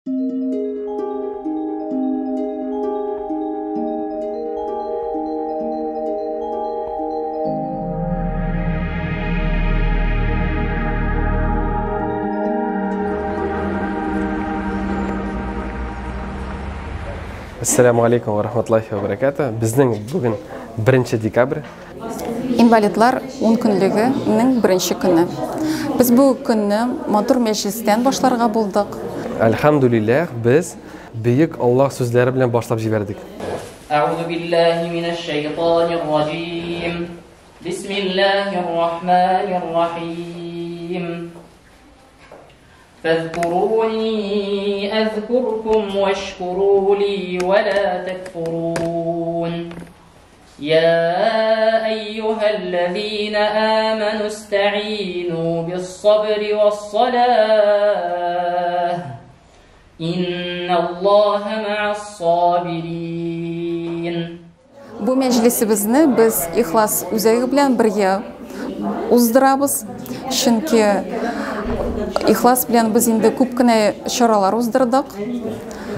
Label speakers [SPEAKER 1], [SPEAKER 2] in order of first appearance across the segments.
[SPEAKER 1] Assalamu alaikum wa rahmatullahi wa barakatuh. Bizning bugun 1 dekabr.
[SPEAKER 2] İnvalidlar 10 günlüğünün birinci günü. Biz bu günü motor meclisten başlarga bulduk.
[SPEAKER 1] Elhamdülillah biz büyük Allah sözleri bilen başlap jiberdik.
[SPEAKER 3] Euzu billahi mineşşeytanirracim. Bismillahirrahmanirrahim. فاذكروني أذكركم واشكروا لي ولا تكفرون يا أيها الذين آمنوا استعينوا بالصبر والصلاة إن الله مع الصابرين.
[SPEAKER 2] Bu meclisimizni biz ihlas üzeri bilen birge uzdırabız. Çünkü ihlas bilen biz indi köpkene şaralar uzdırdık.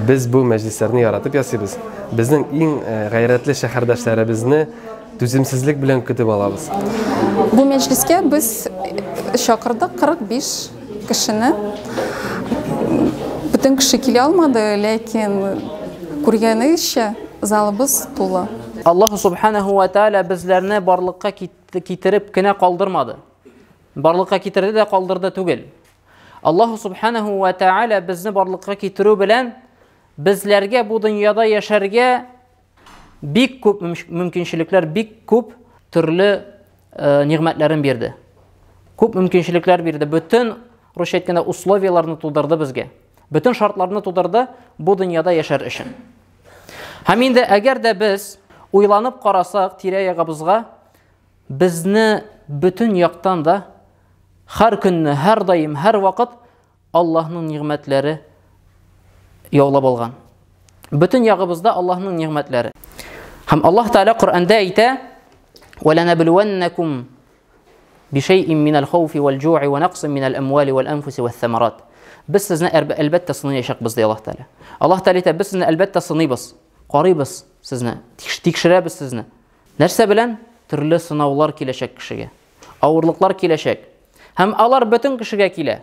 [SPEAKER 1] Biz bu meclislerini yaratıp yasayız. Bizning eng g'ayratli shahardoshlarimizni tuzumsizlik bilan kutib olamiz.
[SPEAKER 2] Bu mecliske biz şakırdık 45 kişini. Bütün kişi kile almadı, lakin kurgani işe zalımız tula.
[SPEAKER 3] Allah subhanahu ve teala bizlerine barlıkka kitirip kine kaldırmadı. Barlıkka kitirdi de kaldırdı tugel. Allah subhanahu ve teala bizni barlıkka kitiru bilen bizlerge bu dünyada yaşarga bik köp mümkünçilikler, bik köp türlü nimetlerin berdi. Köp mümkünçilikler berdi. Bütün roşetkende usloviyalarını tuldurdu bizge. Bütün şartlarını tuldurdu bu dünyada yaşar için. Haminde eğer de biz uylanıp qarasak tire-yağımızga bizni bütün yaktan da her günü, her daim, her vakit Allah'ın nimetleri yolab olgan. Bütün yağımızda Allah'ın nimetleri. Hem Allah Teala Kur'an'da ayta: وَلَنَبْلُوَنَّكُمْ بِشَيْءٍ مِنَ الْخَوْفِ وَالْجُوعِ وَنَقْصٍ مِنَ الْأَمْوَالِ وَالْأَنْفُسِ وَالثَّمَرَاتِ. Biz sizinle elbette sınayacak bizde Allah Teala. Allah Teala biz sizinle elbette sınayız. Qarıyız sizinle. Tekşirəbiz sizinle. Nerse bilen? Türlü sınavlar kileşek kişiye. Ağırlıklar kileşek. Hem alar bütün kişiye kile.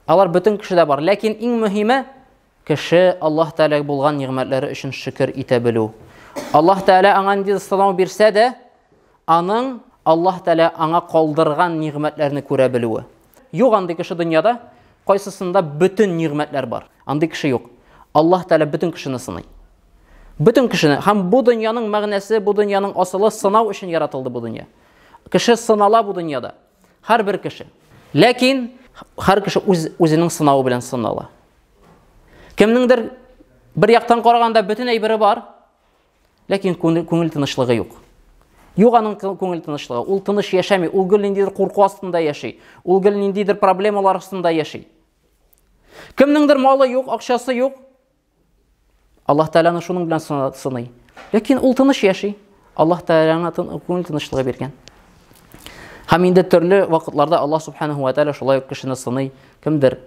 [SPEAKER 3] Alar bütün kişide var. Lakin en mühime kişi Allah Teala bulgan nimetleri için şükür itebilu. Allah Teala ana sınav birse de anın Allah Teala ana kaldırgan nimetlerini görebiliyor. Yok andı kişi dünyada kaysısında bütün nimetler var. Andı kişi yok. Allah Teala bütün kişini sınay. Bütün kişini, hem bu dünyanın mağnesi, bu dünyanın asılı sınav için yaratıldı bu dünya. Kişi sınala bu dünyada. Her bir kişi. Lakin her kişi özünün sınavı bilen sınala. Kimnindir bir yaktan qaraganda bütün eybiri var. Lakin көңіл тынышлығы yok. Yok anın көңіл тынышлығы. Ol tыныш yaşamay. Ol gül nindidir korku astında yaşay. Ol gül nindidir problemler astında yaşay. Kimnindir malı yok, akşası yok. Allah Teala'nın şunun bilen sınay. Lakin ol tыныш yaşay. Allah Teala'nın көңіл tınışlığı bergen. Haminde türlü vakitlarda Allah subhanahu ve teala şolay kişini sınay. Kimdir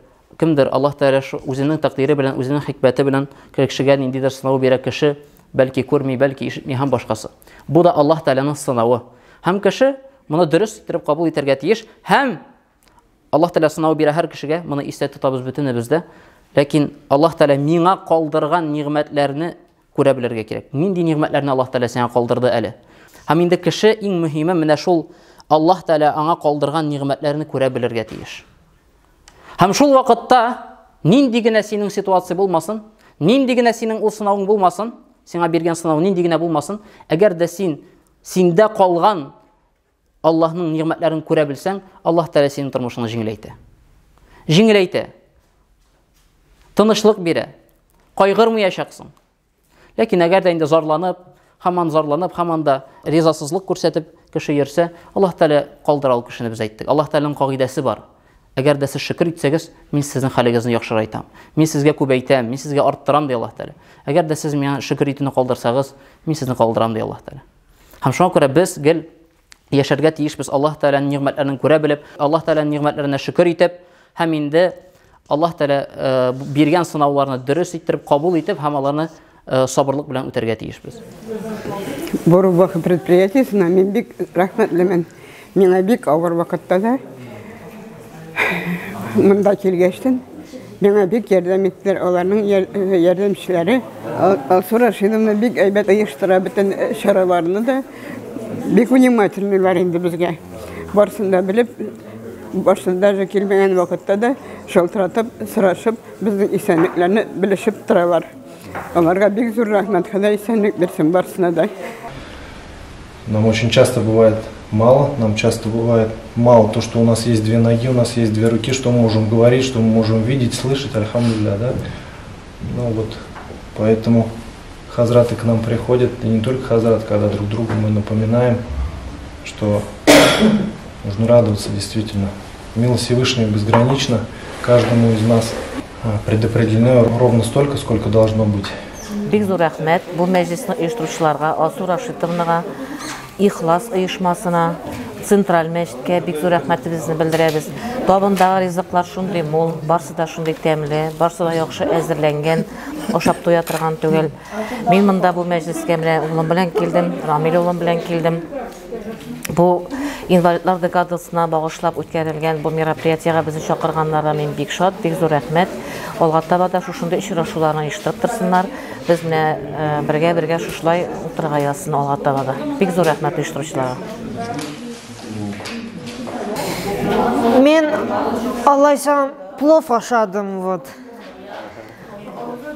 [SPEAKER 3] Allah Teala özünün takdiri bilen, özünün hikmeti bilen kişiye nindidir sınavı berek kişi belki görmey, belki işitmey hem başkası. Bu da Allah Teala'nın sınavı. Hem kişi bunu dürüst etip kabul ederge tiyiş, hem Allah Teala sınavı berek her kişiye bunu istet tutabız bütün bizde. Lakin Allah Teala mine kaldırgan nimetlerini görebilirge gerek. Nindi nimetlerini Allah Teala sana kaldırdı eli. Haminde kişi en mühime mine şol Allah Teala ana kaldırgan nimetlerini görebilirge tiyiş. Hem şol vakitte nindigine senin situasyon bulmasın, nindigine senin o sınavın bulmasın, sana bergen sınav nindigine bulmasın. Eğer de sende kalgan Allah'ın nimetlerini görebilsen, Allah Teala senin turmuşunu jingileyte. Jingileyte. Tınışlık bire. Kaygırmayacaksın. Lakin eğer de indi zarlanıp, hemen da rizasızlık gösterip kişi yerse, Allah Teala kaldıral kişini biz ayttık. Allah Teala'nın kaidesi var. Eğer de siz şükür etseniz, men sizin halinizni yaxşıraytam. Men sizge köbeytem, men sizge arttıram diye Allah Teala. Eğer de siz men şükür etini kaldırsanız, men sizni kaldıram diye Allah Teala. Hem şuna göre biz gel yaşarga tiyiş biz Allah Teala'nın nimetlerini göre bilip, Allah Teala'nın nimetlerine şükür etip, hem indi Аллаһ Тәала биргән сынауларны дөрес иттереп кабул итеп, һәм аларны сабырлык белән үтәргә тиешбез.
[SPEAKER 4] Борубах предприятиесына мин бик рәхмәтлемен. Миңа бик авыр вакытта да монда килгәчтен миңа бик ярдәм иттеләр. Аларның ярдәмчеләре Алсу Рашидовна бик әйбәт оештыра бөтен чараларны да. Бик внимательныйлар инде безгә. Барсын да белеп, башында да килмәгән вакытта да шалтыратып, сорашып, безнең исәнлекләрне белешеп торалар. Аларга бик зур рәхмәт, Ходай исәнлек бирсен барсына да.
[SPEAKER 5] Нам очень часто бывает мало, мало то, что у нас есть две ноги, у нас есть две руки, что мы можем говорить, что мы можем видеть, слышать, альхамдулилля, да? Ну вот, поэтому хазраты к нам приходят, и не только хазрат, когда друг другу мы напоминаем, что нужно радоваться действительно. Милость Всевышнего безгранична, каждому из нас предопределено ровно столько, сколько должно быть.
[SPEAKER 6] Бик зур рәхмәт бу мәҗлисне оештыручыларга, Алсу Рашидовнага, Ихлас оешмасына, Централь мәчеткә бик зур рәхмәтебезне белдерәбез. Табындагы ризыклар шундый мул, барсы да шундый тәмле, барсы да яхшы әзерләнгән, ашап туя торган түгел. Мин монда бу мәҗлескә улым белән килдем, Рамил улым белән килдем. Бу инвалидлар декадасына багышлап үткәрелгән бу мероприятиягә безне чакырганнарга мин бик шат, бик зур рәхмәт. Алга таба да шушындый очрашуларны оештырып торсыннар. Без менә бергә шушылай утырга язсын алга таба да. Бик зур рәхмәт оештыручыларга.
[SPEAKER 7] Мен алайсам плов ашадым вот.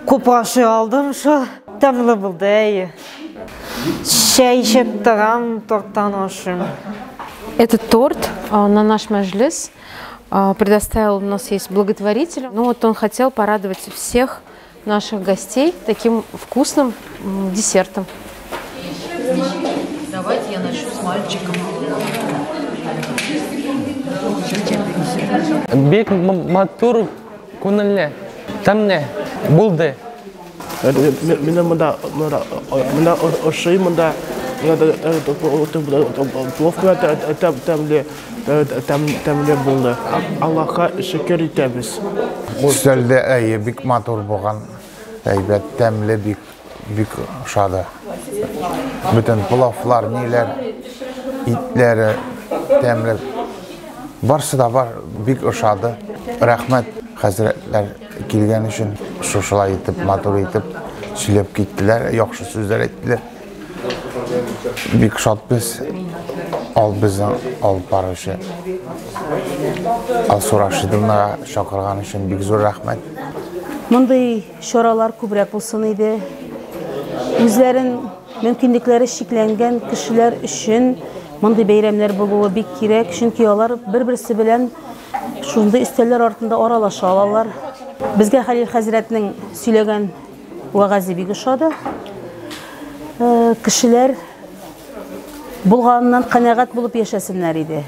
[SPEAKER 7] Күп ашы алдым, шо тәмле булды. Чәй эчеп торам, торттан ашым.
[SPEAKER 8] Этот торт на наш маджлис предоставил, у нас есть благотворитель. Ну вот он хотел порадовать всех наших гостей таким вкусным десертом.
[SPEAKER 6] Давайте я начну с мальчиком.
[SPEAKER 9] Бик матур күңелле, тәмле булды.
[SPEAKER 10] Мен монда ошый монда пловка тәмле булды. Аллаһка шөкер итәбез.
[SPEAKER 11] Өстәлдә бик матур булган, әйбәт тәмле, бик ошады. Бүтән пловлар, ниләр, итләре тәмле. Барсы да бар, бик ошады. Рәхмәт хәзрәтләр килгән өчен, шушылай итеп, матур итеп сөйләп киттеләр, яхшы сүзләр әйттеләр. Бик шатбыз. Ал безнең алып баручы Алсу Рашидовнага чакырган өчен бик зур рәхмәт.
[SPEAKER 12] Мондый чаралар күбрәк булсын иде. Үзләрен мөмкинлекләре чикләнгән кешеләр өчен мондый бәйрәмнәр булуы бик кирәк, чөнки алар бер-берсе белән шундый өстәлләр артында аралаша алалар. Безгә Хәлил хәзрәтнең сөйләгән вәгазы бик ошады. Кешеләр булганнан канәгать булып яшәсеннәр иде.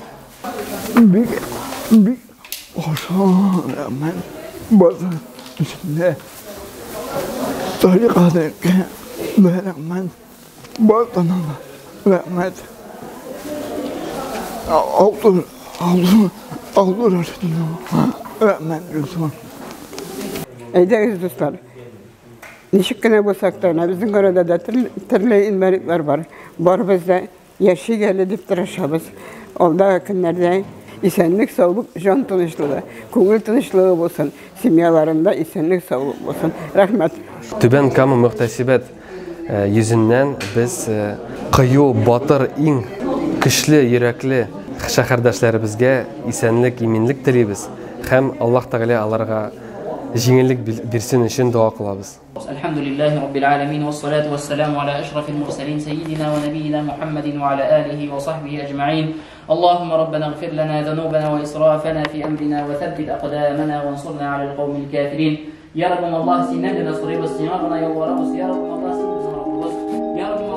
[SPEAKER 10] Бик ошаман базар içinde tarikateke veremem batana vermez aldır vermez lütfen.
[SPEAKER 4] Әйдәгез дуслар. Ничек кенә булсак та, безнең арада да төрле инвалидлар бар. Барыбыз да яшик әле дип тырышабыз. Алда көннәрдә исәнлек, саулык, жан тынычлыгы, күңел тынычлыгы булсын, семьяларында исәнлек, саулык булсын. Рәхмәт.
[SPEAKER 1] Түбән Кама мөхтәсибәт йөзеннән без кыю, батыр, иң көчле йөрәкле шәһәрдәшләребезгә исәнлек, иминлек телибез һәм Аллаһ Тәгалә аларга җиңеллек бирсен өчен дуа кылабыз.
[SPEAKER 3] Алхамдулиллахи раббил аламин ва салату ва саламу ала ашрафил мурсалин сайидина ва набiyina Muhammadin wa ala alihi wa sahbihi ajma'in. Allahumma rabbana ighfir lana dhunubana wa israfana fi amrina wa thabbit aqdamana wa ansurna ala alqawmil kafirin. Ya Rabbana Allah sinna nasri wa siyarna ya wa rabbana ya Rabbana Allah sinna ya Rabbana